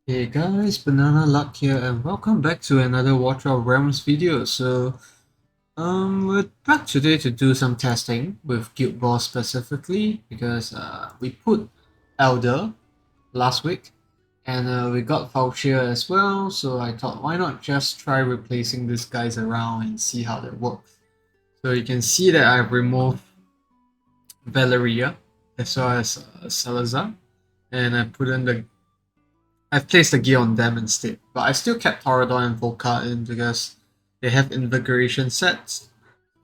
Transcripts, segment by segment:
Hey guys, Banana Luck here and welcome back to another Watch of Realms video. We're back today to do some testing with Guild Boss specifically because we put Elddr last week and we got Falcia as well, so I thought why not just try replacing these guys around and see how that works. So you can see that I've removed Valeria as well as Salazar and I've placed the gear on them instead, but I still kept Toradon and Volca in because they have invigoration sets.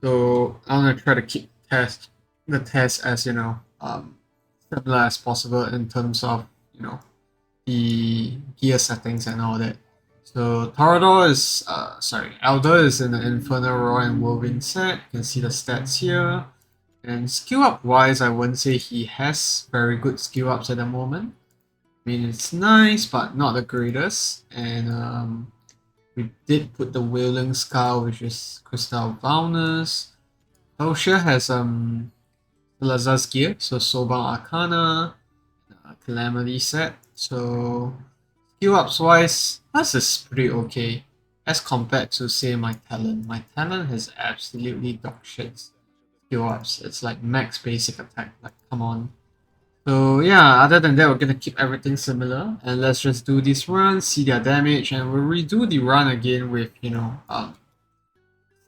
So I'm gonna try to keep the test as similar as possible in terms of the gear settings and all that. So Elder is in the Infernal Roar and Whirlwind set. You can see the stats here. And skill up wise, I wouldn't say he has very good skill ups at the moment. I mean, it's nice, but not the greatest. And we did put the Wailing Skull, which is Crystal Foulness. Falcia has Salazar's gear, so Soban Arcana, Calamity set. So skill ups wise, this is pretty okay as compared to say my talent. My talent has absolutely dog shit skill ups. It's like max basic attack. Like come on. So yeah, other than that, we're gonna keep everything similar, and let's just do this run, see their damage, and we'll redo the run again with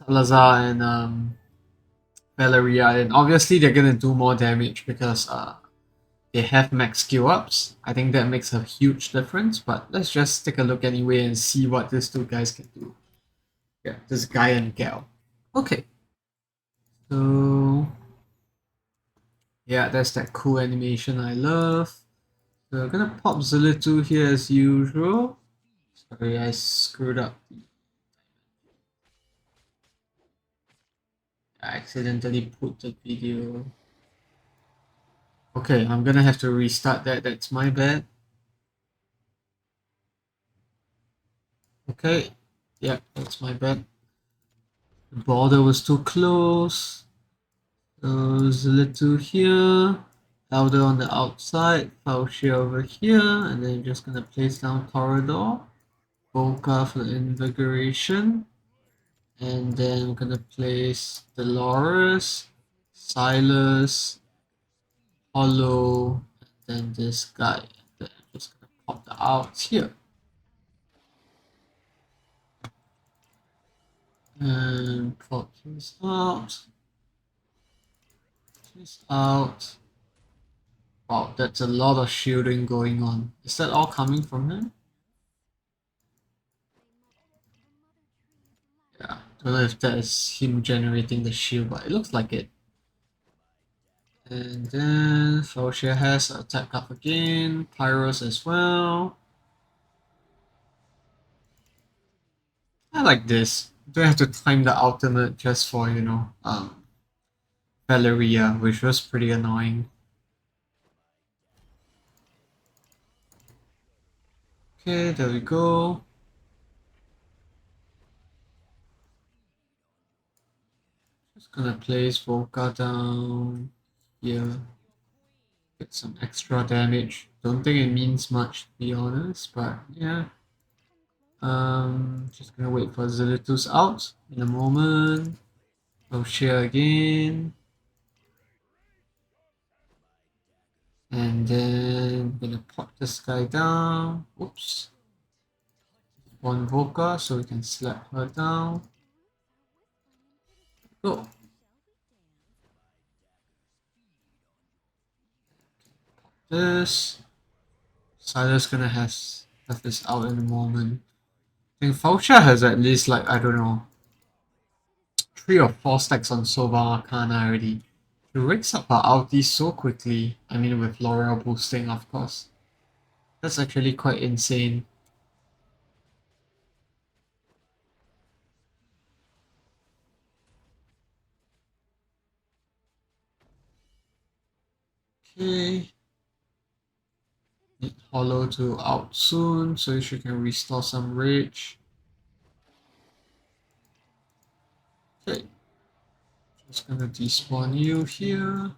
Salazar and Valeria, and obviously they're gonna do more damage because they have max skill ups. I think that makes a huge difference. But let's just take a look anyway and see what these two guys can do. Yeah, this guy and gal. Okay, so yeah, that's that cool animation I love. So I'm gonna pop Zillitu here as usual. Sorry, I screwed up. I accidentally put the video. Okay, I'm gonna have to restart that. That's my bad. Okay, yeah, that's my bad. The border was too close. So Zillitu here. Elder on the outside. Falcia over here. And then just gonna place down Corridor. Volca for the invigoration. And then we're gonna place Dolores, Silas, Hollow, and then this guy. And then I'm just gonna pop the outs here. And pop this out. This out. Wow, that's a lot of shielding going on. Is that all coming from him? Yeah, don't know if that is him generating the shield, but it looks like it. And then Falcia has attack up again, Pyros as well. I like this. Don't have to time the ultimate just for, Valeria, which was pretty annoying. Okay, there we go. Just gonna place Volca down here. Get some extra damage. Don't think it means much to be honest, but yeah. Just gonna wait for Zillitus out in a moment. I'll share again. And then gonna pop this guy down. Oops. One Volca so we can slap her down. Go. This. Silas gonna have this out in a moment. I think Falcia has at least like I don't know 3 or 4 stacks on Sova Arcana already. She rakes up her ulti so quickly. I mean with L'Oreal boosting of course. That's actually quite insane. Okay. Need Hollow to out soon so she can restore some rage. Okay. Just gonna despawn you here.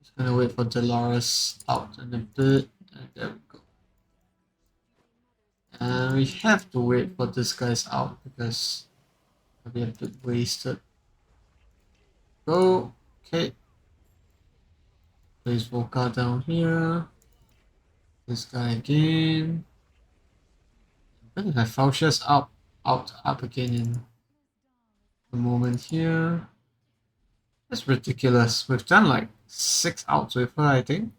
Just gonna wait for Dolores out in a bit. And there we go. And we have to wait for this guy's out because I'll be a bit wasted. Go. Okay. Place Volca down here. This guy again. I'm gonna have Falcia's up again in a moment here. That's ridiculous. We've done like 6 outs with her, I think.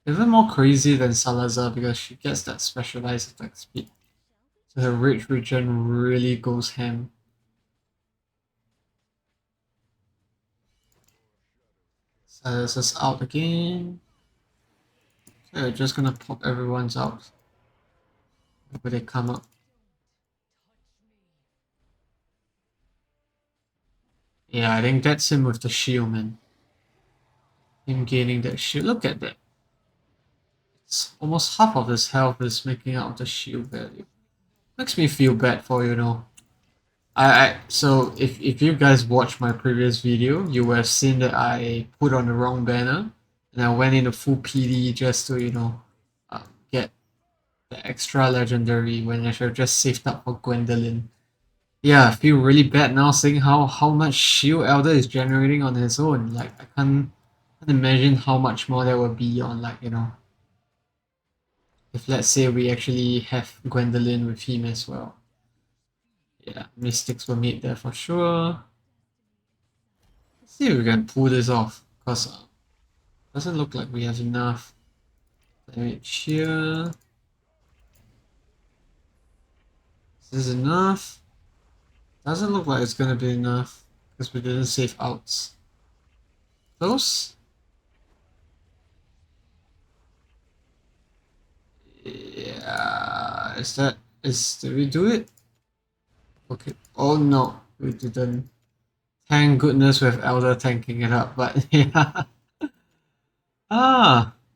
Even more crazy than Salazar because she gets that specialized attack speed. So her rage regen really goes ham. Salazar's out again. Okay, we're just gonna pop everyone's out. Whenever they come up. Yeah, I think that's him with the shield, man. Him gaining that shield. Look at that. It's almost half of his health is making out the shield value. Makes me feel bad for, you know. So if you guys watched my previous video, you would have seen that I put on the wrong banner and I went into full PD just to, you know, get the extra legendary when I should have just saved up for Gwendolyn. Yeah, I feel really bad now seeing how much shield Elddr is generating on his own. Like can't imagine how much more that would be on, like, you know, if let's say we actually have Gwendolyn with him as well. Yeah, mistakes were made there for sure. Let's see if we can pull this off, because doesn't look like we have enough damage here. Is this enough? Doesn't look like it's gonna be enough, because we didn't save outs. Close? Yeah, did we do it? Okay. Oh no, we didn't. Thank goodness we have Elddr tanking it up, but yeah.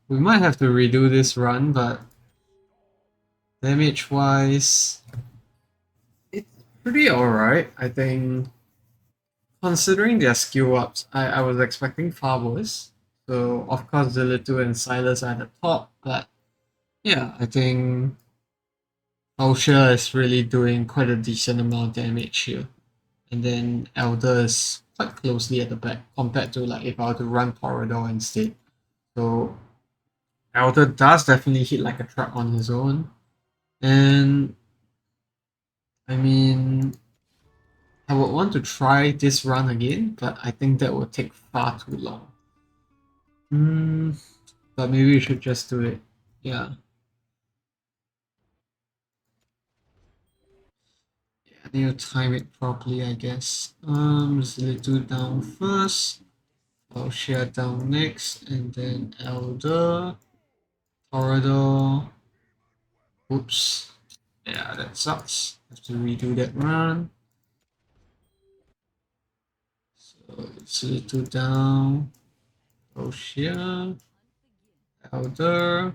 We might have to redo this run, but damage wise, it's pretty alright. I think, considering their skill ups, I was expecting far worse. So, of course, Zillitu and Silas are at the top, but yeah, I think Falcia is really doing quite a decent amount of damage here. And then Elddr is quite closely at the back compared to like if I were to run Torador instead. So Elddr does definitely hit like a truck on his own. And I mean, I would want to try this run again, but I think that would take far too long. But maybe we should just do it. Yeah. I need to time it properly, I guess. Zillitu down first. Falcia down next, and then Elddr. Torador. Oops. Yeah, that sucks. Have to redo that run. So it's a little down. Falcia. Elddr.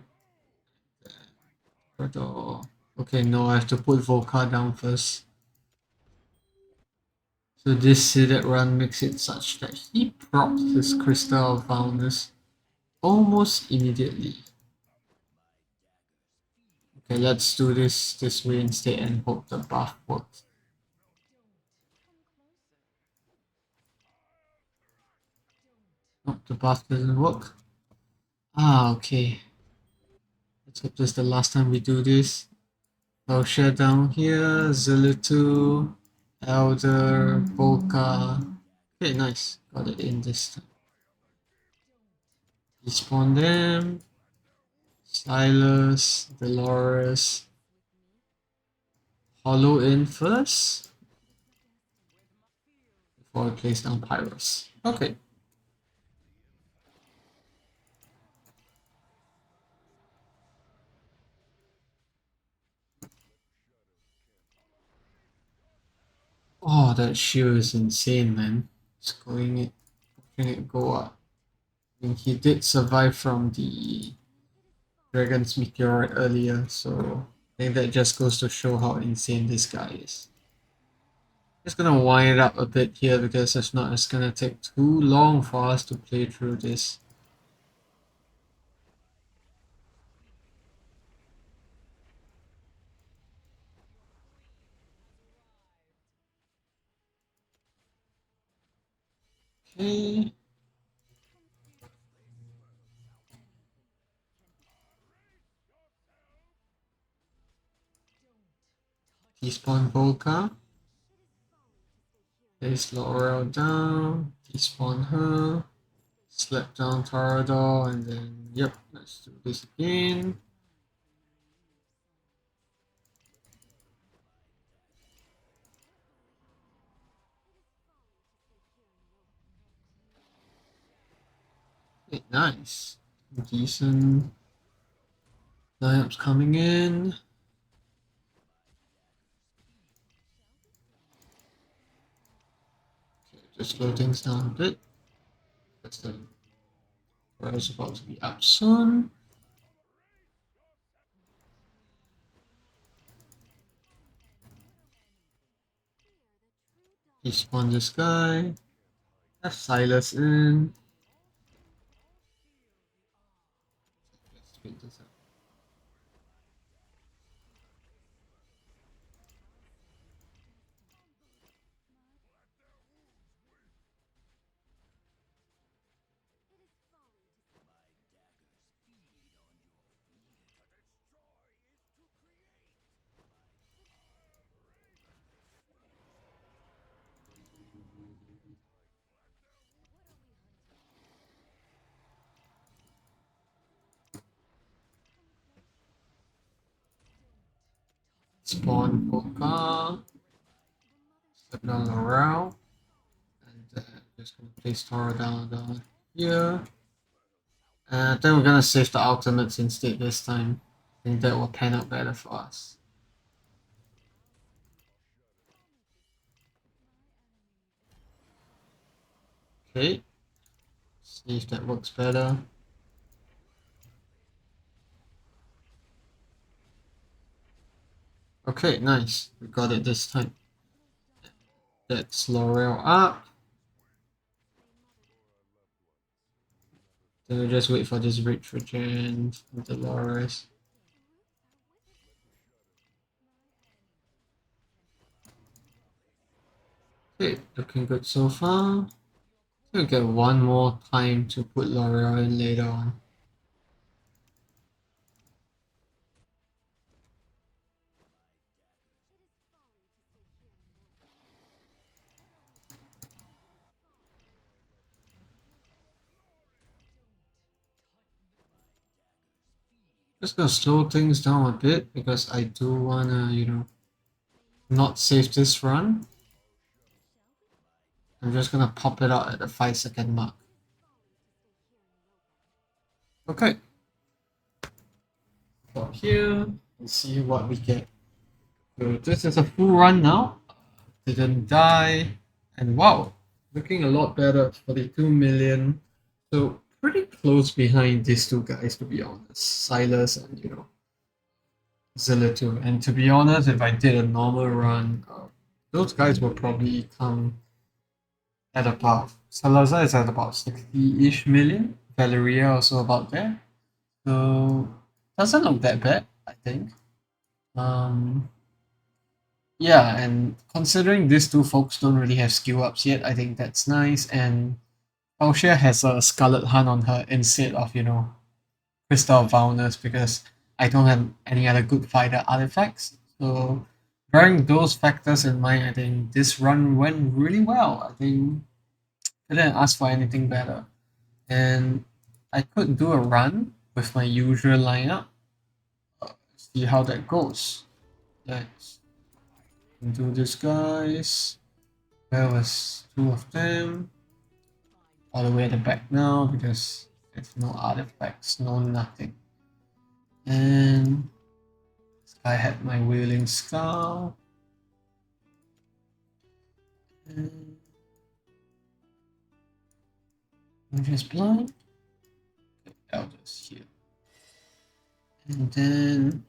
Torador. Okay, no, I have to put Volca down first. So this seeded run makes it such that he procs his Crystal of Foundness almost immediately. Okay, let's do this way instead and hope the buff works. Nope, the buff doesn't work. Okay. Let's hope this is the last time we do this. Falcia down here, Zillitu, Elddr, Volca. Okay, nice. Got it in this time. Respawn them. Silas, Dolores. Hollow in first. Before I place down Pyros. Okay. Oh, that shield is insane, man. It's watching it go up. I mean, he did survive from the Dragon's Meteorite earlier, so I think that just goes to show how insane this guy is. Just gonna wind it up a bit here because if not, it's gonna take too long for us to play through this. Okay. Despawn Volca. Place Laurel down. Despawn her. Slap down Torador, and then, yep, let's do this again. Okay, nice. Decent lineups coming in. Okay, just slow things down a bit. That's the Royal's about to be up soon. Despawn this guy. Have Silas in. Let's pick this up. Spawn Polka. Step down around. And just gonna place Tara down here. And then we're gonna save the ultimates instead this time. I think that will pan out better for us. Okay. See if that works better. Okay, nice. We got it this time. That's L'Oreal up. Then we just wait for this Rich Regen from Dolores. Okay, looking good so far. We'll get one more time to put L'Oreal in later on. Just gonna slow things down a bit because I do wanna, not save this run. I'm just gonna pop it out at the 5-second mark. Okay. From here, let's see what we get. So this is a full run now. Didn't die. And wow, looking a lot better. 42 million. So pretty close behind these two guys, to be honest. Silas and, Zilla2. And to be honest, if I did a normal run, those guys will probably come at about, Salazar is at about 60-ish million. Valeria also about there. So doesn't look that bad, I think. Yeah, and considering these two folks don't really have skill ups yet, I think that's nice. And Falcia has a Scarlet Hunt on her instead of, Crystal of Vileness because I don't have any other good fighter artifacts. So bearing those factors in mind, I think this run went really well. I think I didn't ask for anything better. And I could do a run with my usual lineup. See how that goes. Let's do this, guys. There was two of them. All the way at the back now because there's no artifacts, no nothing. And I had my Wailing Skull. And I'm just blind. Elddr's here. And then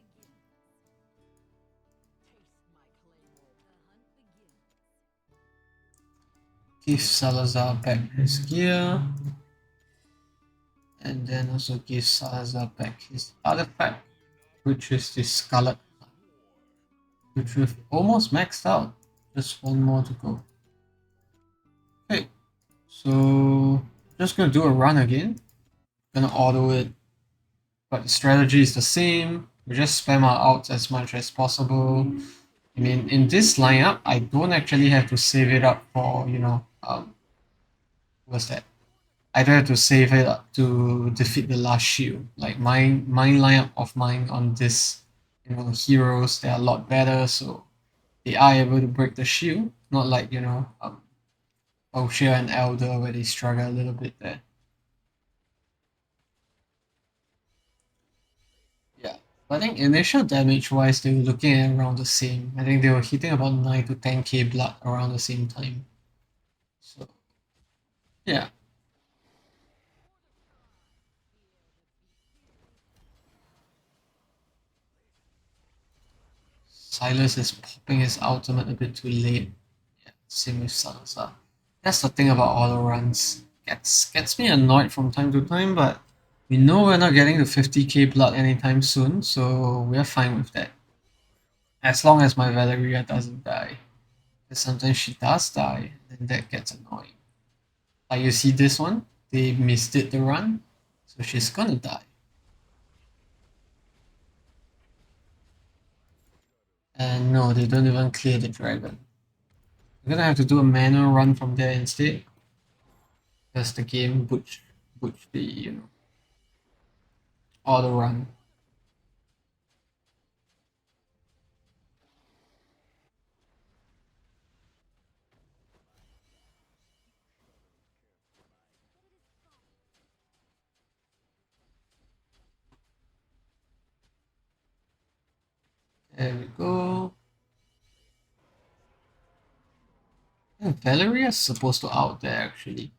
give Salazar back his gear. And then also give Salazar back his artifact, which is the Scarlet, which we've almost maxed out. Just one more to go. Okay, So just gonna do a run again. Gonna auto it, but the strategy is the same. We just spam our outs as much as possible. I mean, in this lineup, I don't actually have to save it up for, what's that? I don't have to save it up to defeat the last shield. Like my lineup of mine on this, heroes, they're a lot better, so they are able to break the shield. Not like, Falcia and Elddr where they struggle a little bit there. Yeah. But I think initial damage wise, they were looking at around the same. I think they were hitting about 9 to 10k blood around the same time. So, yeah. Silas is popping his ultimate a bit too late. Yeah, same with Salazar. That's the thing about auto runs. Gets me annoyed from time to time, but we know we're not getting to 50k blood anytime soon, so we're fine with that. As long as my Valeria doesn't die. Because sometimes she does die, and that gets annoying. Like you see this one, they misdid the run, so she's gonna die. And no, they don't even clear the dragon. We're gonna have to do a manual run from there instead. Because the game butch the auto run. There we go. And Valeria's supposed to out there actually.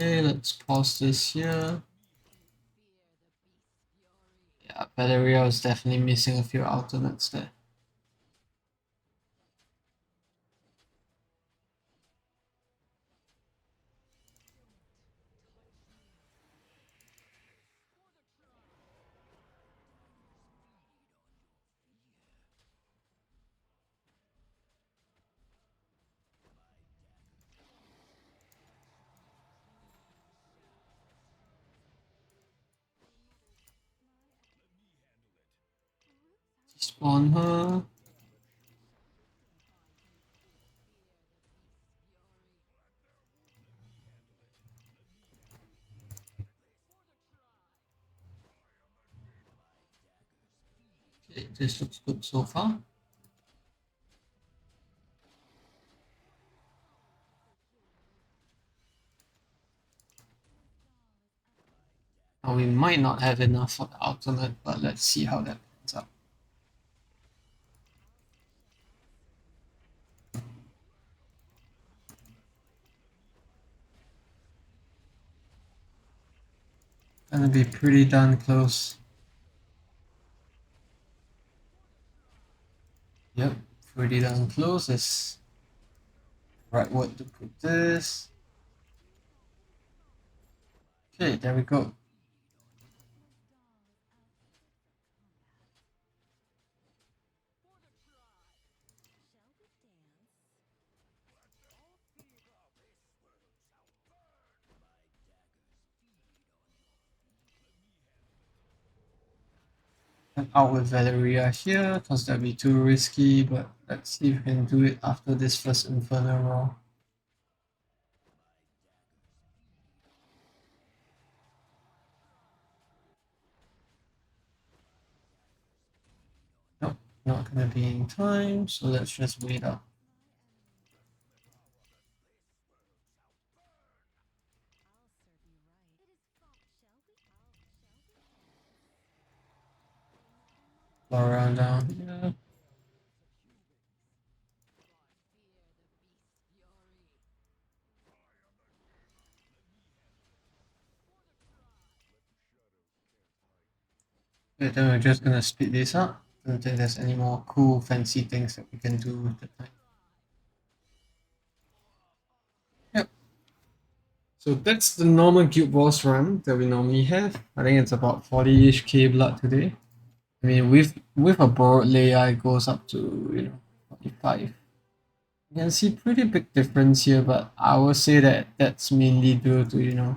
Okay, let's pause this here. Yeah, Valeria is definitely missing a few alternates there. Spawn her. Okay, this looks good so far. Now we might not have enough for the ultimate, but let's see how that pans out. Gonna be pretty darn close. Yep, pretty darn close. Is right word to put this. Okay, there we go. And out with Valeria here, because that'd be too risky, but let's see if we can do it after this first Inferno roll. Nope, not gonna be in time, so let's just wait up. Go around down here. Okay, then we're just gonna speed this up. Don't think there's any more cool fancy things that we can do with the time. Yep, So that's the normal guild boss run that we normally have. I think it's about 40-ish K blood today. I mean, with a borrowed layer, it goes up to 45. You can see pretty big difference here, but I would say that that's mainly due to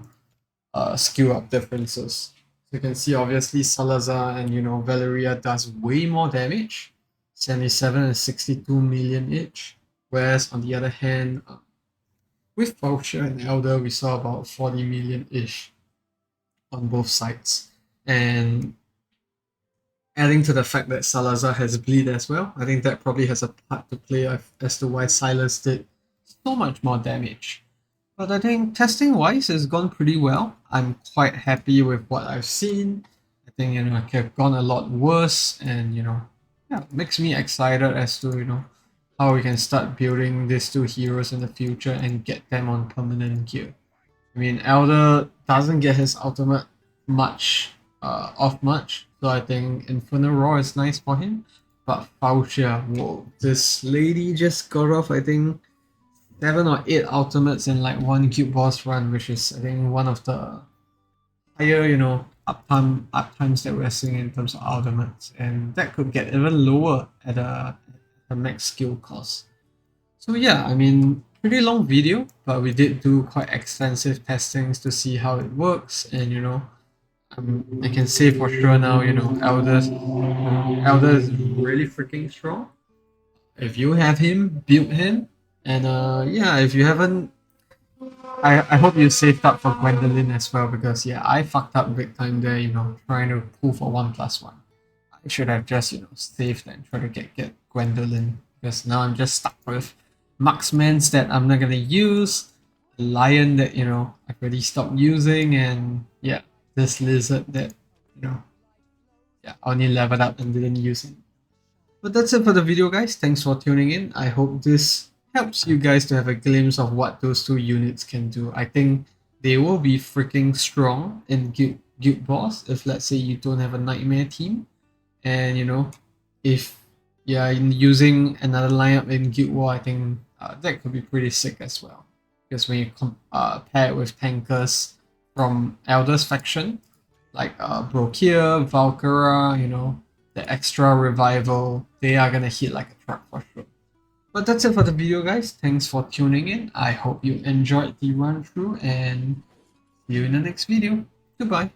skill up differences. So you can see obviously Salazar and Valeria does way more damage, 77 and 62 million each. Whereas on the other hand, with Falcia and Elddr, we saw about 40 million ish on both sides. And adding to the fact that Salazar has bleed as well, I think that probably has a part to play as to why Silas did so much more damage. But I think testing wise has gone pretty well. I'm quite happy with what I've seen. I think it could have gone a lot worse, and yeah, makes me excited as to how we can start building these two heroes in the future and get them on permanent gear. I mean, Elder doesn't get his ultimate much off much, so I think Inferno Roar is nice for him. But Falcia, whoa, this lady just got off, I think, 7 or 8 ultimates in like one guild boss run, which is I think one of the higher, uptimes that we're seeing in terms of ultimates, and that could get even lower at a max skill cost. So yeah, I mean, pretty long video, but we did do quite extensive testings to see how it works, and I can say for sure now, Elder is really freaking strong. If you have him, build him, and yeah, if you haven't, I hope you saved up for Gwendolyn as well, because yeah, I fucked up big time there, trying to pull for 1+1. I should have just, saved and try to get Gwendolyn, because now I'm just stuck with marksmans that I'm not gonna use, lion that, I've already stopped using, and yeah, this lizard that, you know, yeah, I only leveled up and didn't use it. But that's it for the video, guys. Thanks for tuning in. I hope this helps you guys to have a glimpse of what those two units can do. I think they will be freaking strong in Guild Boss if, let's say, you don't have a Nightmare team. And, if you're using another lineup in Guild War, I think that could be pretty sick as well. Because when you pair it with tankers from Elder's faction, like Brokir, Valkyra, the extra revival, they are gonna hit like a truck for sure. But that's it for the video, guys. Thanks for tuning in. I hope you enjoyed the run through, and see you in the next video. Goodbye.